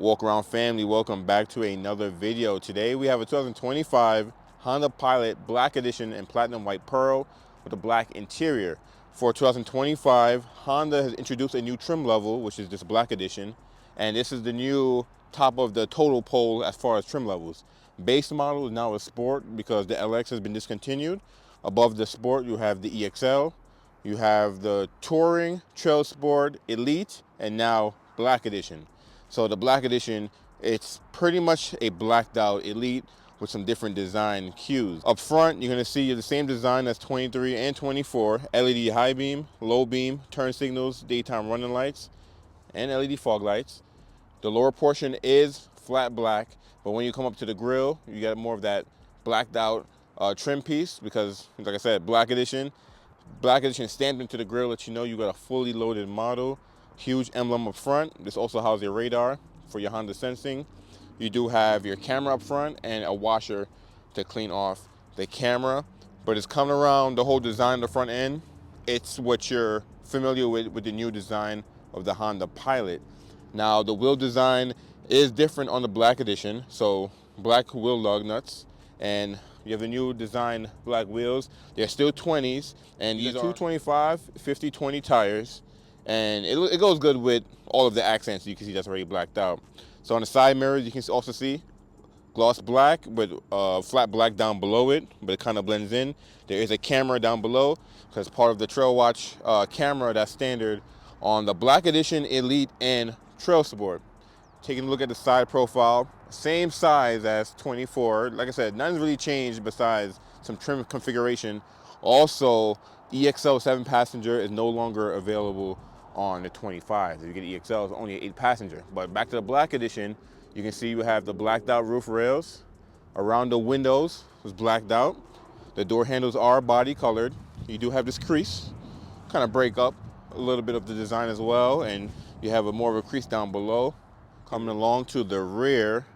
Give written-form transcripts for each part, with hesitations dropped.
Walkaround family, welcome back to another video. Today we have a 2025 Honda Pilot Black Edition in Platinum White Pearl with a black interior. For 2025, Honda has introduced a new trim level, which is this Black Edition, and this is the new top of the total pole as far as trim levels. Base model is now a Sport because the LX has been discontinued. Above the Sport, you have the EXL, you have the Touring, Trail Sport, Elite, and now Black Edition. So the Black Edition, it's pretty much a blacked out Elite with some different design cues. Up front, you're gonna see the same design as 23 and 24, LED high beam, low beam, turn signals, daytime running lights, and LED fog lights. The lower portion is flat black, but when you come up to the grille, you get more of that blacked out trim piece because, like I said, Black Edition stamped into the grille lets you know you got a fully loaded model. Huge emblem up front. This also houses your radar for your Honda sensing. You do have your camera up front and a washer to clean off the camera, but it's coming around the whole design of the front end. It's what you're familiar with the new design of the Honda Pilot. Now the wheel design is different on the Black Edition, so black wheel lug nuts, and you have the new design black wheels. They're still 20s, and these are 225 50/20 tires, and it goes good with all of the accents. You can see that's already blacked out. So on the side mirrors, you can also see gloss black with flat black down below it, but it kind of blends in. There is a camera down below because part of the Trail Watch camera that's standard on the Black Edition, Elite, and Trail Sport. Taking a look at the side profile, same size as 24. Like I said, nothing's really changed besides some trim configuration. Also, EXL 7-passenger is no longer available on the 25. If you get EXL, it's only an 8-passenger. But back to the Black Edition, you can see you have the blacked out roof rails. Around the windows is blacked out. The door handles are body colored. You do have this crease, kind of break up a little bit of the design as well, and you have more of a crease down below. Coming along to the rear,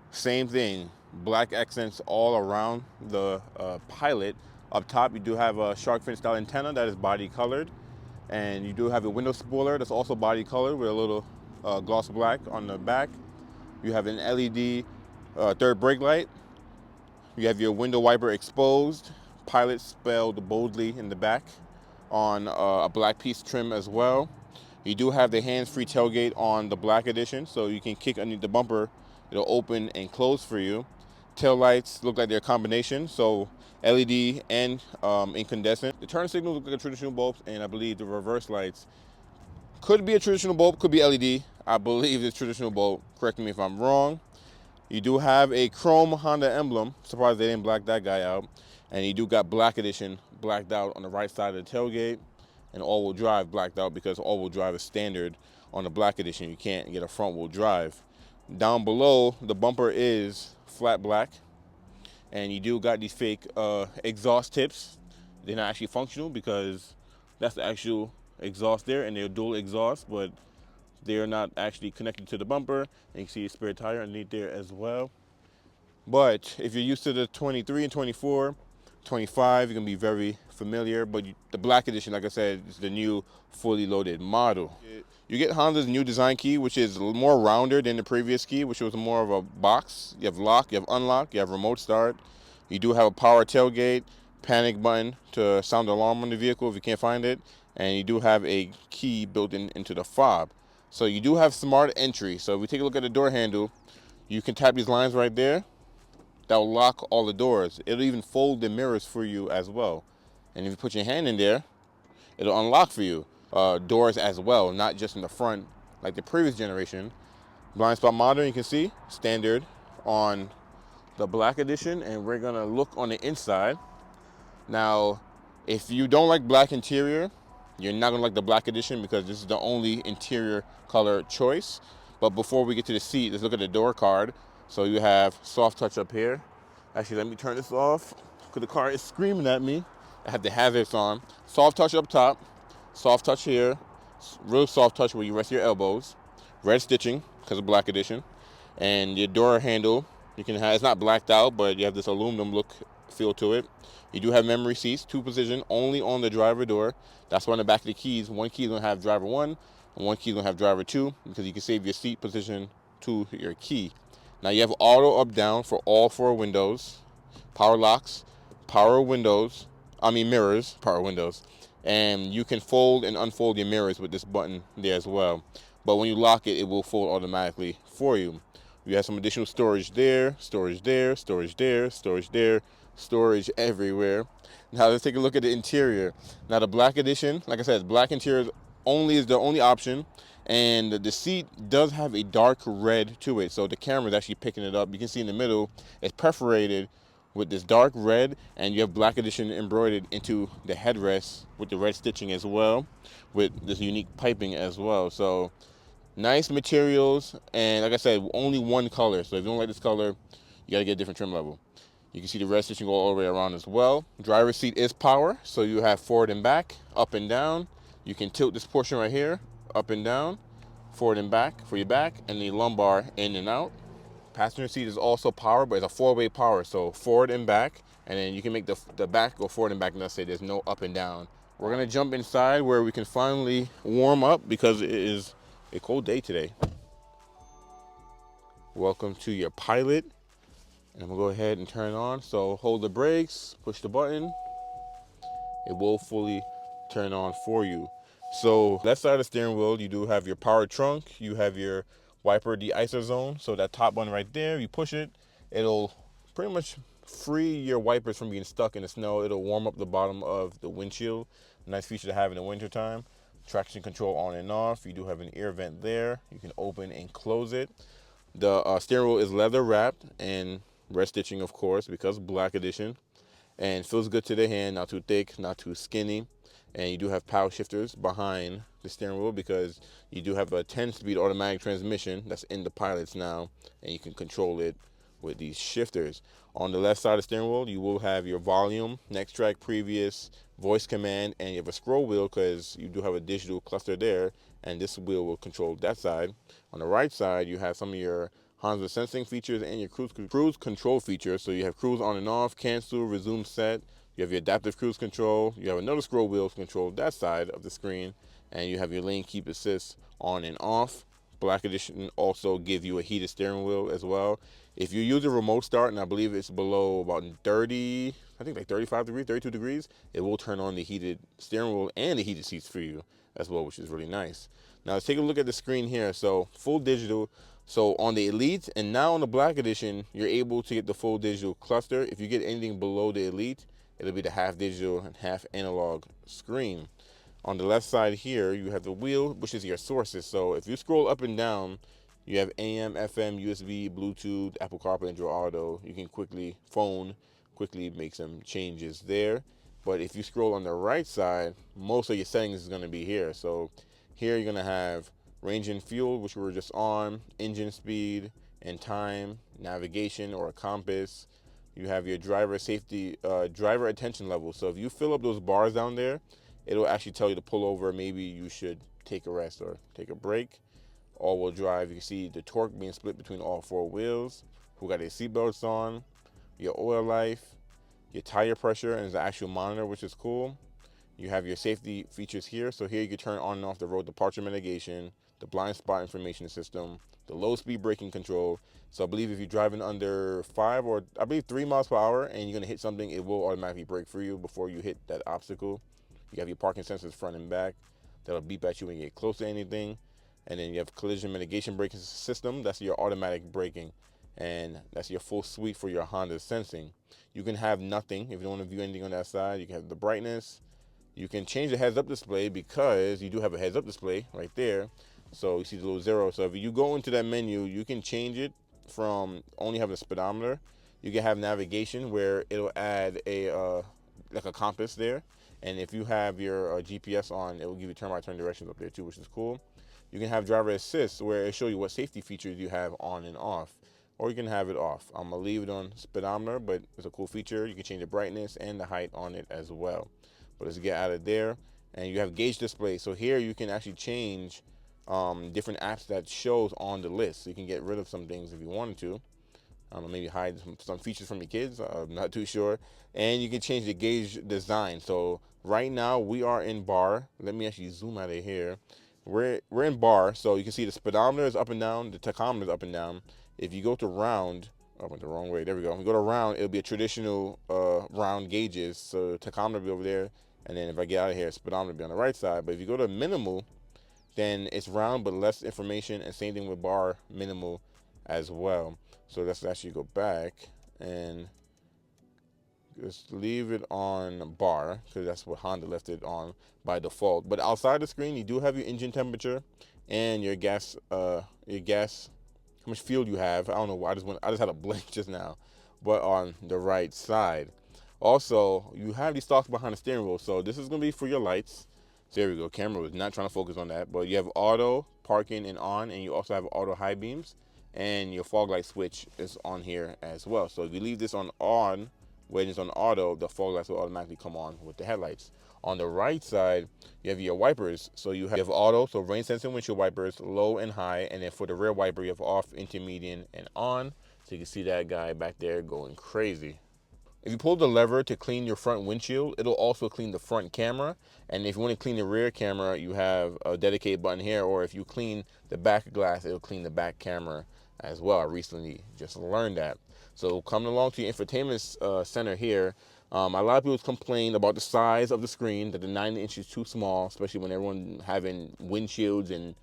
same thing, black accents all around the Pilot. Up top, you do have a shark fin style antenna that is body colored, and you do have a window spoiler that's also body colored with a little gloss black on the back. You have an LED third brake light. You have your window wiper exposed, Pilot spelled boldly in the back on a black piece trim as well. You do have the hands-free tailgate on the Black Edition, so you can kick underneath the bumper. It'll open and close for you. Tail lights look like they're a combination, so LED and incandescent. The turn signals look like a traditional bulb, and I believe the reverse lights could be a traditional bulb, could be LED. I believe it's traditional bulb. Correct me if I'm wrong. You do have a chrome Honda emblem. Surprised they didn't black that guy out. And you do got Black Edition blacked out on the right side of the tailgate, and all-wheel drive blacked out because all-wheel drive is standard on the Black Edition. You can't get a front-wheel drive. Down below, the bumper is flat black, and you do got these fake exhaust tips. They're not actually functional because that's the actual exhaust there, and they're dual exhaust, but they're not actually connected to the bumper. And you can see a spare tire underneath there as well. But if you're used to the 23 and 24, 25, you're gonna be very familiar, but the Black Edition, like I said, is the new fully loaded model. You get Honda's new design key, which is more rounder than the previous key, which was more of a box. You have lock, you have unlock, you have remote start. You do have a power tailgate, panic button to sound the alarm on the vehicle if you can't find it, and you do have a key built into the fob. So you do have smart entry. So if we take a look at the door handle, you can tap these lines right there. That will lock all the doors. It'll even fold the mirrors for you as well. And if you put your hand in there, it'll unlock for you. Doors as well, not just in the front like the previous generation. Blind spot monitor, you can see, standard on the Black Edition, and we're gonna look on the inside. Now, if you don't like black interior, you're not gonna like the Black Edition because this is the only interior color choice. But before we get to the seat, let's look at the door card. So you have soft touch up here. Actually, let me turn this off because the car is screaming at me. I have the hazards on. Soft touch up top, soft touch here, real soft touch where you rest your elbows. Red stitching because of Black Edition. And your door handle, you can have, it's not blacked out, but you have this aluminum look feel to it. You do have memory seats, 2-position, only on the driver door. That's why on the back of the keys, one key is gonna have driver 1, and one key is gonna have driver 2, because you can save your seat position to your key. Now you have auto up down for all 4 windows, power locks, power windows, mirrors, power windows, and you can fold and unfold your mirrors with this button there as well. But when you lock it, it will fold automatically for you. You have some additional storage there, storage there, storage there, storage there, storage everywhere. Now let's take a look at the interior. Now the black edition, like I said, black interior is the only option, and the seat does have a dark red to it, so the camera is actually picking it up. You can see in the middle it's perforated with this dark red, and you have black edition embroidered into the headrest with the red stitching as well, with this unique piping as well. So nice materials, and like I said, only one color. So if you don't like this color, you gotta get a different trim level. You can see the red stitching all the way around as well. Driver's seat is power, so you have forward and back, up and down. You can tilt this portion right here, up and down, forward and back for your back, and the lumbar in and out. Passenger seat is also power, but it's a 4-way power, so forward and back, and then you can make the back go forward and back, and let's say there's no up and down. We're gonna jump inside where we can finally warm up because it is a cold day today. Welcome to your Pilot. And I'm gonna go ahead and turn it on. So hold the brakes, push the button. It will fully turn on for you. So left side of the steering wheel, you do have your power trunk. You have your wiper de-icer zone. So that top button right there, you push it, it'll pretty much free your wipers from being stuck in the snow. It'll warm up the bottom of the windshield. Nice feature to have in the winter time. Traction control on and off. You do have an air vent there. You can open and close it. The steering wheel is leather wrapped and red stitching, of course, because black edition, and feels good to the hand, not too thick, not too skinny. And you do have power shifters behind the steering wheel because you do have a 10-speed automatic transmission that's in the Pilots now, and you can control it with these shifters. On the left side of the steering wheel, you will have your volume, next track, previous, voice command, and you have a scroll wheel because you do have a digital cluster there, and this wheel will control that side. On the right side, you have some of your Honda sensing features and your cruise control features. So you have cruise on and off, cancel, resume set. You have your adaptive cruise control. You have another scroll wheel to control that side of the screen, and you have your lane keep assist on and off. Black edition also gives you a heated steering wheel as well. If you use a remote start, and I believe it's below about 30, I think like 35 degrees, 32 degrees, it will turn on the heated steering wheel and the heated seats for you as well, which is really nice. Now let's take a look at the screen here. So full digital. So on the Elite and now on the Black Edition, you're able to get the full digital cluster. If you get anything below the Elite, it'll be the half digital and half analog screen. On the left side here, you have the wheel, which is your sources. So if you scroll up and down, you have AM, FM, USB, Bluetooth, Apple CarPlay, Android Auto. You can quickly make some changes there. But if you scroll on the right side, most of your settings is going to be here. So here you're going to have range and fuel, which we were just on, engine speed and time, navigation or a compass. You have your driver safety, driver attention level. So if you fill up those bars down there, it'll actually tell you to pull over. Maybe you should take a rest or take a break. All-wheel drive, you can see the torque being split between all 4 wheels. Who got their seatbelts on, your oil life, your tire pressure, and there's an actual monitor, which is cool. You have your safety features here. So here you can turn on and off the road departure mitigation, the blind spot information system, the low speed braking control. So I believe if you're driving under 5 or I believe 3 miles per hour and you're gonna hit something, it will automatically brake for you before you hit that obstacle. You have your parking sensors front and back that'll beep at you when you get close to anything. And then you have collision mitigation braking system. That's your automatic braking. And that's your full suite for your Honda sensing. You can have nothing if you don't want to view anything on that side. You can have the brightness. You can change the heads-up display because you do have a heads-up display right there. So you see the little 0. So if you go into that menu, you can change it from only having a speedometer. You can have navigation where it'll add a like a compass there. And if you have your GPS on, it will give you turn-by-turn directions up there too, which is cool. You can have driver assist where it'll show you what safety features you have on and off. Or you can have it off. I'm going to leave it on speedometer, but it's a cool feature. You can change the brightness and the height on it as well. But let's get out of there. And you have gauge display. So here you can actually change different apps that shows on the list. So you can get rid of some things if you wanted to. I don't know, maybe hide some features from your kids. I'm not too sure. And you can change the gauge design. So right now we are in bar. Let me actually zoom out of here. we're in bar, so you can see the speedometer is up and down, the tachometer is up and down. If you go to round, I went the wrong way. There we go. If you go to round, it'll be a traditional round gauges. So tachometer will be over there, and then if I get out of here, speedometer will be on the right side. But if you go to minimal, then it's round but less information, and same thing with bar minimal as well. So let's actually go back and just leave it on bar because that's what Honda left it on by default. But outside the screen, you do have your engine temperature and your gas, how much fuel you have. I don't know why I just had a blink just now, but on the right side. Also, you have these stalks behind the steering wheel, so this is gonna be for your lights. So there we go. Camera was not trying to focus on that, but you have auto parking and on, and you also have auto high beams, and your fog light switch is on here as well. So if you leave this on when it's on auto, the fog lights will automatically come on with the headlights. On the right side, you have your wipers. So you have auto, so rain sensing windshield wipers, low and high, and then for the rear wiper, you have off, intermediate, and on. So you can see that guy back there going crazy. If you pull the lever to clean your front windshield, it'll also clean the front camera. And if you want to clean the rear camera, you have a dedicated button here. Or if you clean the back glass, it'll clean the back camera as well. I recently just learned that. So coming along to your infotainment center here, a lot of people complain about the size of the screen, that the 9-inch is too small, especially when everyone having windshields and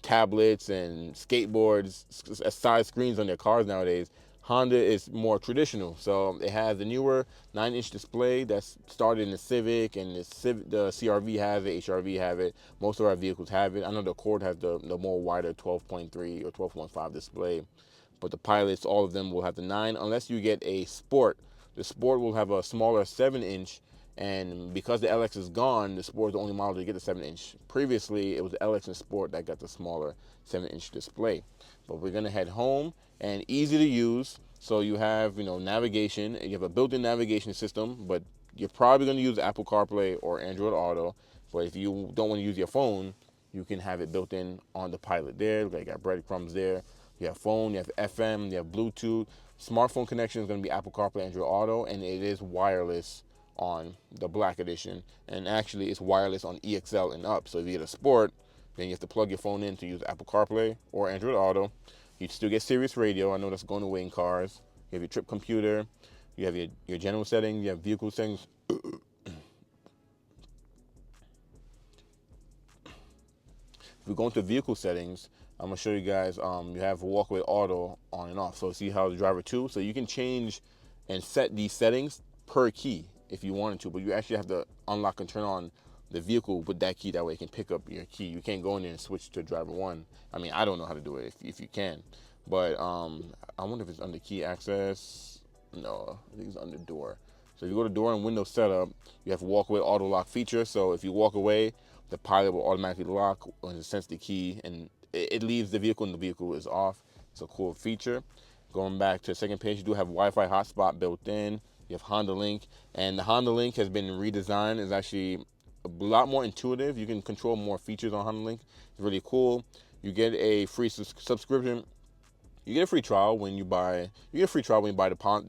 tablets and skateboards, size screens on their cars nowadays. Honda is more traditional, so it has the newer 9-inch display that's started in the Civic, and the CRV has it, HRV have it. Most of our vehicles have it. I know the Accord has the more wider 12.3 or 12.5 display, but the Pilots, all of them will have the 9, unless you get a Sport. The Sport will have a smaller 7-inch, and because the LX is gone, the Sport is the only model to get the 7-inch. Previously, it was the LX and Sport that got the smaller 7-inch display. But we're gonna head home, and easy to use. So you have, navigation. You have a built-in navigation system, but you're probably gonna use Apple CarPlay or Android Auto. But if you don't want to use your phone, you can have it built in on the Pilot there. You got breadcrumbs there. You have phone, you have FM, you have Bluetooth. Smartphone connection is going to be Apple CarPlay, Android Auto, and it is wireless on the Black Edition. And actually, it's wireless on EXL and up. So if you get a Sport, then you have to plug your phone in to use Apple CarPlay or Android Auto. You still get Sirius Radio. I know that's going away in cars. You have your trip computer. You have your general settings. You have vehicle settings. If we go into vehicle settings, I'm gonna show you guys, you have walkway auto on and off. So see how the driver 2, so you can change and set these settings per key if you wanted to, but you actually have to unlock and turn on the vehicle with that key. That way it can pick up your key. You can't go in there and switch to driver 1. I mean, I don't know how to do it if you can, but I wonder if it's under key access. No, I think it's under door. So if you go to door and window setup, you have walkway auto lock feature. So if you walk away, the Pilot will automatically lock when it sense the key, and it leaves the vehicle and the vehicle is off. It's a cool feature. Going back to the second page, you do have Wi-Fi hotspot built in. You have Honda Link, and the Honda Link has been redesigned. It's actually a lot more intuitive. You can control more features on Honda Link. It's really cool. You get a free subscription. You get a free trial when you buy. You get a free trial when you buy the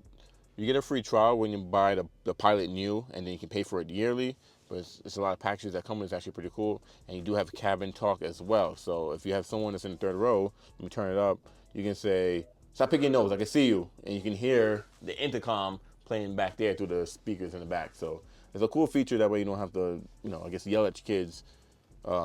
You get a free trial when you buy the Pilot new, and then you can pay for it yearly. But it's a lot of packages that come with. It's actually pretty cool. And you do have cabin talk as well. So if you have someone that's in the third row, let me turn it up, you can say, "Stop picking your nose, I can see you." And you can hear the intercom playing back there through the speakers in the back. So it's a cool feature. That way you don't have to, yell at your kids,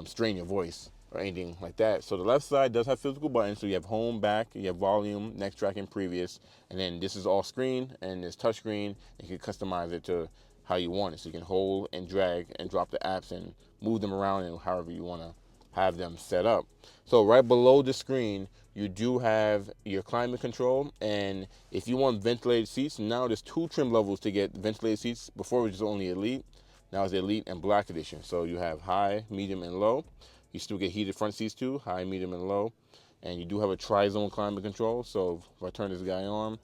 strain your voice or anything like that. So the left side does have physical buttons. So you have home, back, you have volume, next track, and previous. And then this is all screen, and it's touch screen. You can customize it to how you want it. So you can hold and drag and drop the apps and move them around and however you want to have them set up. So right below the screen, you do have your climate control. And if you want ventilated seats, now there's 2 trim levels to get ventilated seats. Before it was just only Elite. Now it's Elite and Black Edition. So you have high, medium, and low. You still get heated front seats too, high, medium, and low. And you do have a tri-zone climate control. So if I turn this guy on,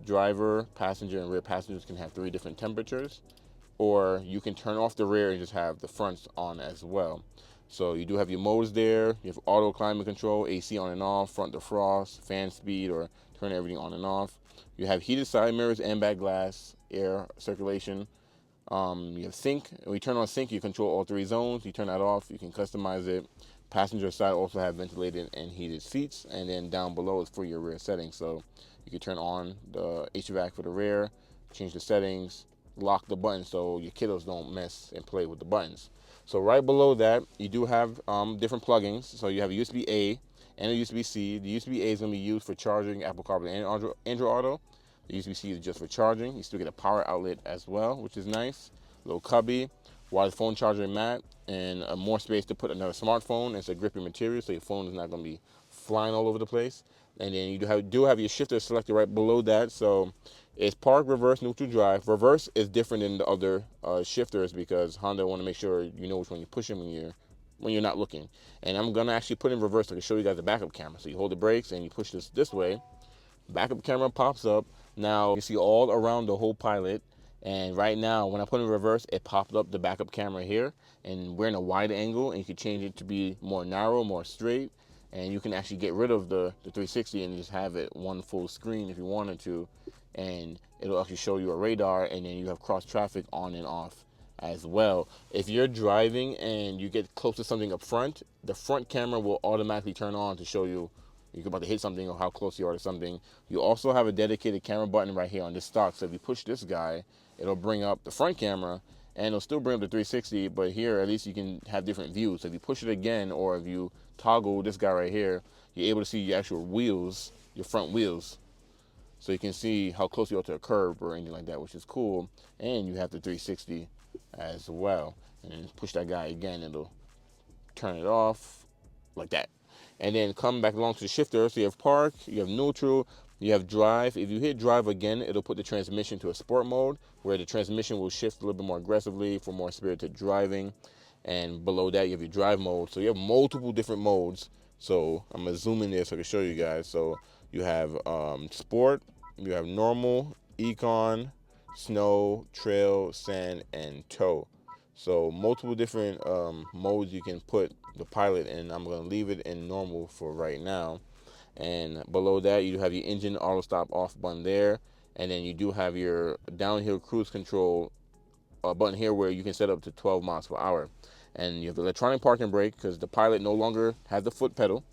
driver, passenger, and rear passengers can have 3 different temperatures. Or you can turn off the rear and just have the fronts on as well. So you do have your modes there. You have auto climate control, AC on and off, front defrost, fan speed, or turn everything on and off. You have heated side mirrors and back glass, air circulation. You have sync. When you turn on sync, you control all 3 zones. You turn that off, you can customize it. Passenger side also have ventilated and heated seats, and then down below is for your rear settings. So you can turn on the HVAC for the rear, change the settings, lock the buttons so your kiddos don't mess and play with the buttons. So right below that, you do have different plugins. So you have a USB-A and a USB-C. The USB-A is going to be used for charging Apple CarPlay and Android Auto. The USB-C is just for charging. You still get a power outlet as well, which is nice. Little cubby, wireless phone charger mat, and more space to put another smartphone. It's a grippy material, so your phone is not going to be flying all over the place. And then you do have your shifter selected right below that. So it's park, reverse, neutral, drive. Reverse is different than the other shifters because Honda want to make sure you know which one you're pushing when you're not looking. And I'm gonna actually put in reverse so I can show you guys the backup camera. So you hold the brakes and you push this way. Backup camera pops up. Now you see all around the whole Pilot. And right now, when I put in reverse, it popped up the backup camera here. And we're in a wide angle, and you can change it to be more narrow, more straight. And you can actually get rid of the 360 and just have it one full screen if you wanted to. And it'll actually show you a radar, and then you have cross traffic on and off as well. If you're driving and you get close to something up front, the front camera will automatically turn on to show you you're about to hit something or how close you are to something. You also have a dedicated camera button right here on this stock. So if you push this guy, it'll bring up the front camera and it'll still bring up the 360, but here at least you can have different views. So if you push it again or if you toggle this guy right here, you're able to see your actual wheels, your front wheels. So you can see how close you are to a curb or anything like that, which is cool. And you have the 360 as well. And then push that guy again, it'll turn it off like that. And then come back along to the shifter. So you have park, you have neutral, you have drive. If you hit drive again, it'll put the transmission to a sport mode where the transmission will shift a little bit more aggressively for more spirited driving. And below that, you have your drive mode. So you have multiple different modes. So I'm going to zoom in there so I can show you guys. So you have sport, you have normal, econ, snow, trail, sand, and tow. So multiple different modes you can put the Pilot in. I'm going to leave it in normal for right now. And below that, you have your engine auto stop off button there. And then you do have your downhill cruise control button here where you can set up to 12 miles per hour. And you have the electronic parking brake because the Pilot no longer has the foot pedal.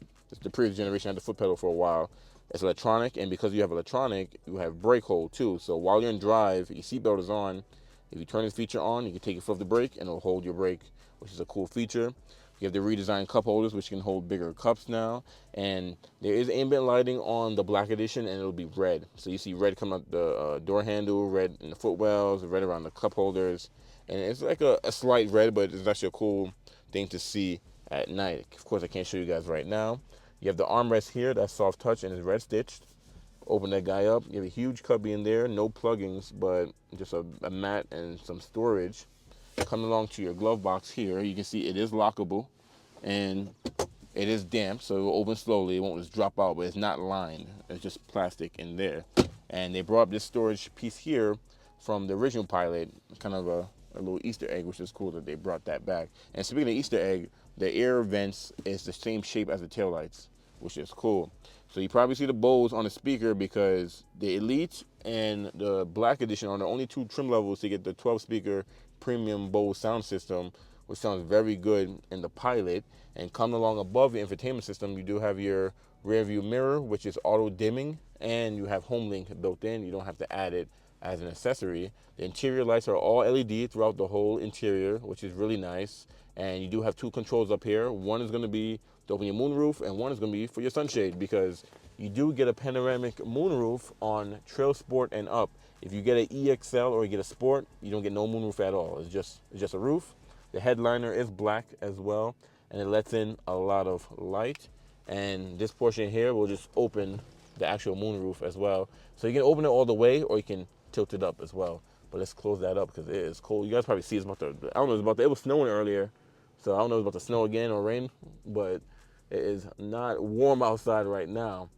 The previous generation had the foot pedal for a while. It's electronic, and because you have electronic, you have brake hold too. So while you're in drive, your seatbelt is on. If you turn this feature on, you can take your foot off the brake and it'll hold your brake, which is a cool feature. You have the redesigned cup holders, which can hold bigger cups now. And there is ambient lighting on the Black Edition, and it'll be red. So you see red come up the door handle, red in the footwells, red around the cup holders. And it's like a slight red, but it's actually a cool thing to see at night. Of course, I can't show you guys right now. You have the armrest here, that's soft touch and is red stitched. Open that guy up. You have a huge cubby in there, no plugins, but just a mat and some storage. Coming along to your glove box here, you can see it is lockable and it is damp, so it will open slowly. It won't just drop out, but it's not lined. It's just plastic in there. And they brought up this storage piece here from the original Pilot, kind of a little Easter egg, which is cool that they brought that back. And speaking of Easter egg, the air vents is the same shape as the taillights, which is cool. So you probably see the Bose on the speaker because the Elite and the Black Edition are the only two trim levels to get the 12 speaker premium Bose sound system, which sounds very good in the Pilot. And coming along above the infotainment system, you do have your rear view mirror, which is auto dimming, and you have HomeLink built in. You don't have to add it as an accessory. The interior lights are all LED throughout the whole interior, which is really nice. And you do have two controls up here. One is going to be to open your moonroof, and one is going to be for your sunshade, because you do get a panoramic moonroof on Trail Sport and up. If you get an EXL or you get a Sport, you don't get no moonroof at all. It's just a roof. The headliner is black as well, and it lets in a lot of light. And this portion here will just open the actual moonroof as well. So you can open it all the way, or you can tilt it up as well. But let's close that up because it is cold. You guys probably see it's about to, I don't know, it was snowing earlier. So I don't know if it's about to snow again or rain, but it is not warm outside right now.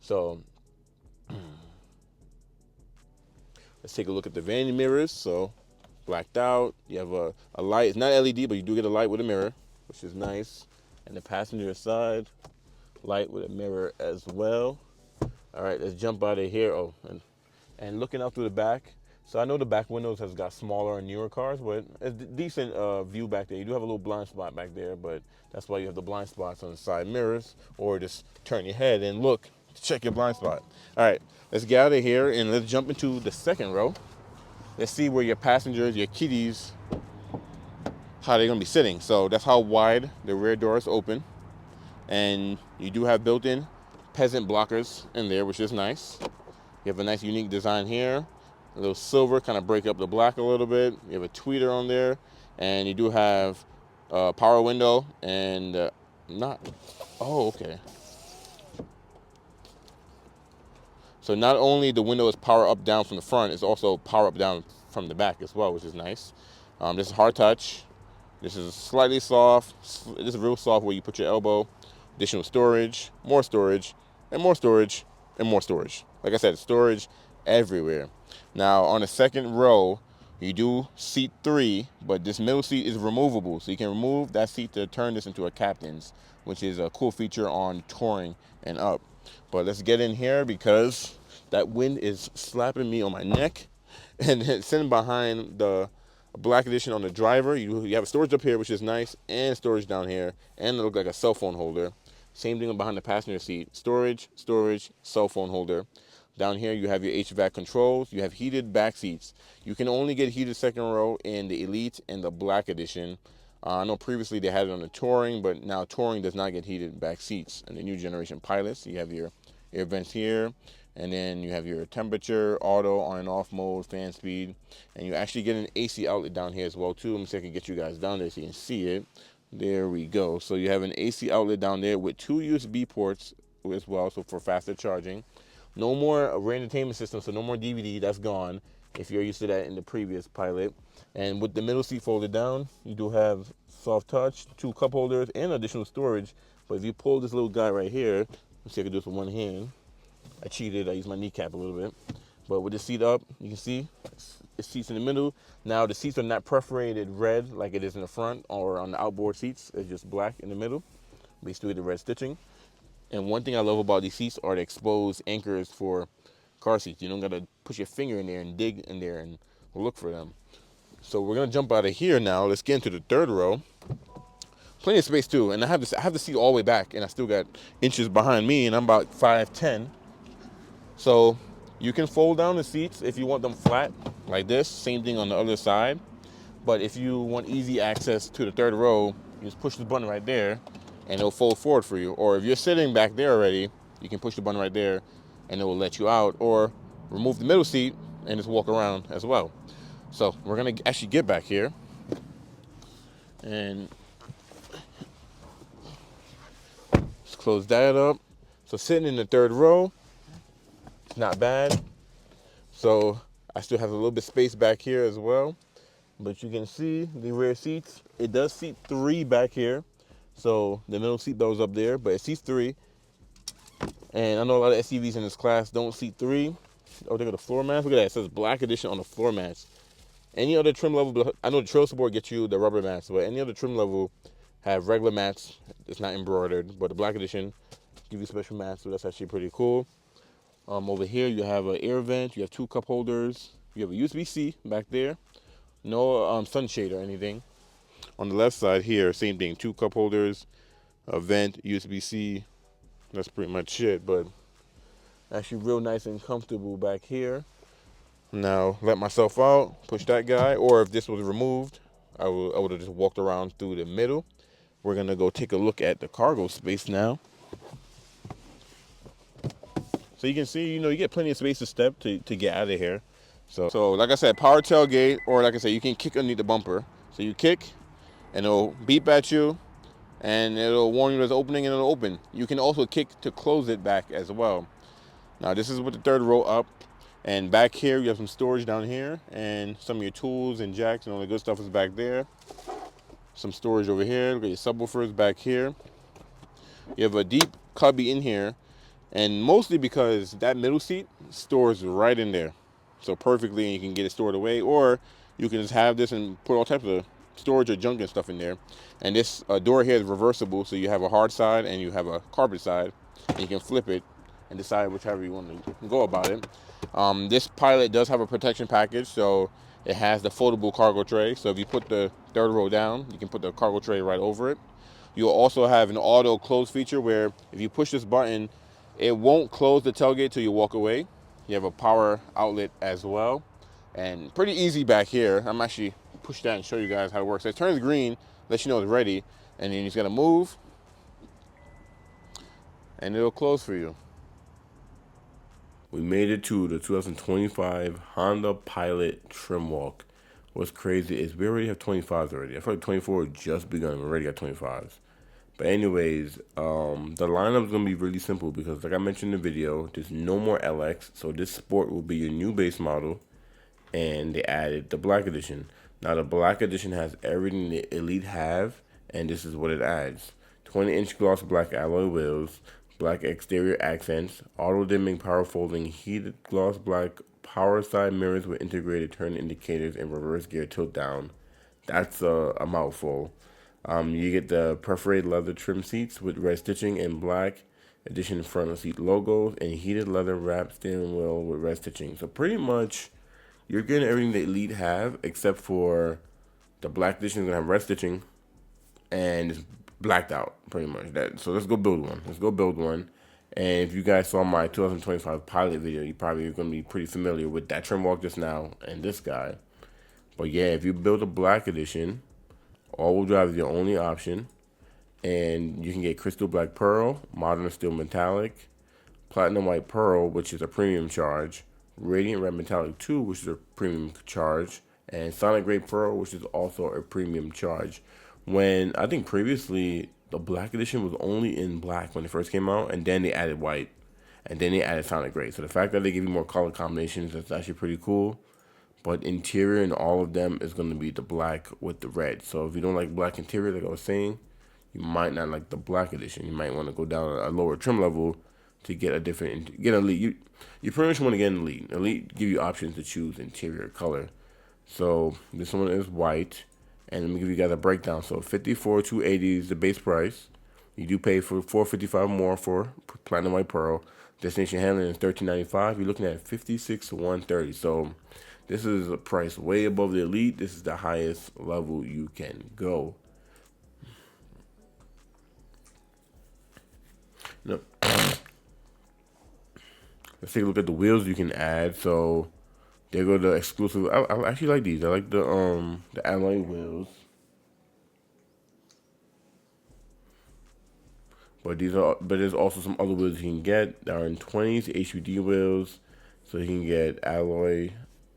So let's take a look at the vanity mirrors. So blacked out. You have a light. It's not LED, but you do get a light with a mirror, which is nice. And the passenger side, light with a mirror as well. All right, let's jump out of here. Oh, and looking out through the back, So I know the back windows has got smaller and newer cars, but it's a decent view back there. You do have a little blind spot back there, but that's why you have the blind spots on the side mirrors, or just turn your head and look to check your blind spot. All right, let's get out of here and let's jump into the second row. Let's see where your passengers, your kiddies, how they're gonna be sitting. So that's how wide the rear doors open. And you do have built-in peasant blockers in there, which is nice. You have a nice unique design here. A little silver, kind of break up the black a little bit. You have a tweeter on there. And you do have a power window and oh, okay. So not only the window is power up down from the front, it's also power up down from the back as well, which is nice. This is hard touch. This is slightly soft. This is real soft where you put your elbow. Additional storage, more storage, and more storage, and more storage. Like I said, storage everywhere. Now on the second row, you do seat 3, but this middle seat is removable. So you can remove that seat to turn this into a captain's, which is a cool feature on touring and up. But let's get in here because that wind is slapping me on my neck. And it's sitting behind the Black Edition on the driver. You have a storage up here, which is nice, and storage down here, and it looks like a cell phone holder. Same thing behind the passenger seat. Storage, storage, cell phone holder. Down here, you have your HVAC controls. You have heated back seats. You can only get heated second row in the Elite and the Black Edition. I know previously they had it on the Touring, but now Touring does not get heated back seats. And the new generation pilots, you have your air vents here, and then you have your temperature, auto, on and off mode, fan speed, and you actually get an AC outlet down here as well too. Let me see if I can get you guys down there so you can see it. There we go. So you have an AC outlet down there with 2 USB ports as well, so for faster charging. No more entertainment system, so no more DVD, that's gone if you're used to that in the previous Pilot. And with the middle seat folded down, you do have soft touch, 2 cup holders, and additional storage. But if you pull this little guy right here, let's see if I can do this with one hand. I cheated, I used my kneecap a little bit. But with the seat up, you can see it seats in the middle. Now the seats are not perforated red like it is in the front or on the outboard seats. It's just black in the middle. We still get the red stitching. And one thing I love about these seats are the exposed anchors for car seats. You don't gotta push your finger in there and dig in there and look for them. So we're gonna jump out of here now. Let's get into the third row. Plenty of space too. And I have the seat all the way back, and I still got inches behind me, and I'm about 5'10". So you can fold down the seats if you want them flat like this. Same thing on the other side. But if you want easy access to the third row, you just push the button right there and it'll fold forward for you. Or if you're sitting back there already, you can push the button right there and it will let you out. Or remove the middle seat and just walk around as well. So we're gonna actually get back here and let's close that up. So sitting in the third row, it's not bad. So I still have a little bit of space back here as well. But you can see the rear seats. It does seat 3 back here. So the middle seat belt is up there, but it seats 3. And I know a lot of SUVs in this class don't seat 3. Oh, they got the floor mats. Look at that. It says Black Edition on the floor mats. Any other trim level, I know the Trail Sport gets you the rubber mats, but any other trim level have regular mats. It's not embroidered, but the Black Edition give you special mats, so that's actually pretty cool. Over here, you have an air vent. You have 2 cup holders. You have a USB-C back there. No sunshade or anything. On the left side here, same thing. 2 cup holders, a vent, USB-C. That's pretty much it, but actually real nice and comfortable back here. Now, let myself out, push that guy, or if this was removed, I would have just walked around through the middle. We're gonna go take a look at the cargo space now. So you can see, you get plenty of space to step to get out of here. So like I said, power tailgate, or like I said, you can kick underneath the bumper. So you kick, and it'll beep at you, and it'll warn you there's opening, and it'll open. You can also kick to close it back as well. Now this is with the third row up, and back here you have some storage down here, and some of your tools and jacks and all the good stuff is back there. Some storage over here. Look at your subwoofers back here. You have a deep cubby in here, and mostly because that middle seat stores right in there. So perfectly, and you can get it stored away, or you can just have this and put all types of storage or junk and stuff in there. And this door here is reversible, so you have a hard side and you have a carpet side, and you can flip it and decide whichever you want to go about it. This Pilot does have a protection package, so it has the foldable cargo tray. So if you put the third row down, you can put the cargo tray right over it. You'll also have an auto close feature where if you push this button, it won't close the tailgate till you walk away. You have a power outlet as well, and pretty easy back here. I'm actually push that and show you guys how it works. So it turns green, lets you know it's ready, and then you just gotta move, and it'll close for you. We made it to the 2025 Honda Pilot trim walk. What's crazy is we already have 25s already. I feel like 24 just begun. We already got 25s. But anyways, the lineup is going to be really simple because like I mentioned in the video, there's no more LX. So this Sport will be your new base model. And they added the Black Edition. Now the Black Edition has everything the Elite have. And this is what it adds. 20-inch gloss black alloy wheels. Black exterior accents. Auto-dimming power folding heated gloss black power side mirrors with integrated turn indicators and reverse gear tilt down. That's a mouthful. You get the perforated leather trim seats with red stitching and Black Edition front seat logos and heated leather wrapped steering wheel with red stitching. So pretty much you're getting everything the Elite have except for the Black Edition is going to have red stitching and it's blacked out pretty much. So let's go build one. Let's go build one. And if you guys saw my 2025 Pilot video, you probably are going to be pretty familiar with that trim walk just now and this guy. But yeah, if you build a Black Edition, all-wheel drive is your only option, and you can get Crystal Black Pearl, Modern Steel Metallic, Platinum White Pearl, which is a premium charge, Radiant Red Metallic 2, which is a premium charge, and Sonic Gray Pearl, which is also a premium charge. When I think previously the Black Edition was only in black when it first came out, and then they added white, and then they added Sonic Gray. So the fact that they give you more color combinations, that's actually pretty cool. But interior in all of them is going to be the black with the red. So if you don't like black interior, like I was saying, you might not like the Black Edition. You might want to go down a lower trim level to get a different, get Elite. You pretty much want to get an Elite. Elite give you options to choose interior color. So this one is white. And let me give you guys a breakdown. So $54,280 is the base price. You do pay for $455 more for Platinum White Pearl. Destination handling is $1395. You're looking at $56,130. So this is a price way above the Elite. This is the highest level you can go. No. Let's take a look at the wheels you can add. So there go the exclusive. I actually like these. I like the alloy wheels. But there's also some other wheels you can get that are in 20s, HPD wheels. So you can get alloy.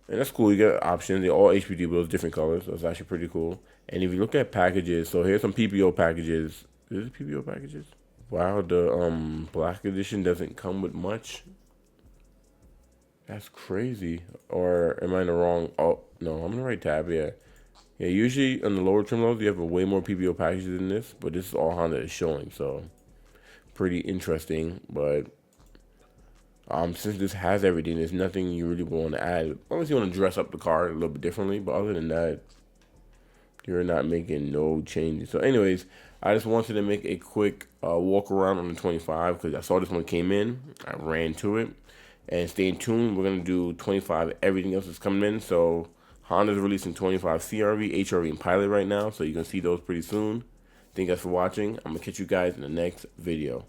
And that's cool. You get options. They're all HPD wheels, different colors. So it's actually pretty cool. And if you look at packages, so here's some PPO packages. Is it PPO packages? Wow, the Black Edition doesn't come with much. That's crazy. Or am I in the wrong? Oh, no, I'm in the right tab, yeah. Yeah, usually on the lower trim levels, you have a way more PPO packages than this. But this is all Honda is showing, so pretty interesting. But since this has everything, there's nothing you really want to add. Unless you want to dress up the car a little bit differently. But other than that, you're not making no changes. So anyways, I just wanted to make a quick walk around on the 25 because I saw this one came in. I ran to it. And stay tuned. We're going to do 25. Everything else is coming in. So Honda's releasing 25 CRV, HRV, and Pilot right now. So you're going to see those pretty soon. Thank you guys for watching. I'm going to catch you guys in the next video.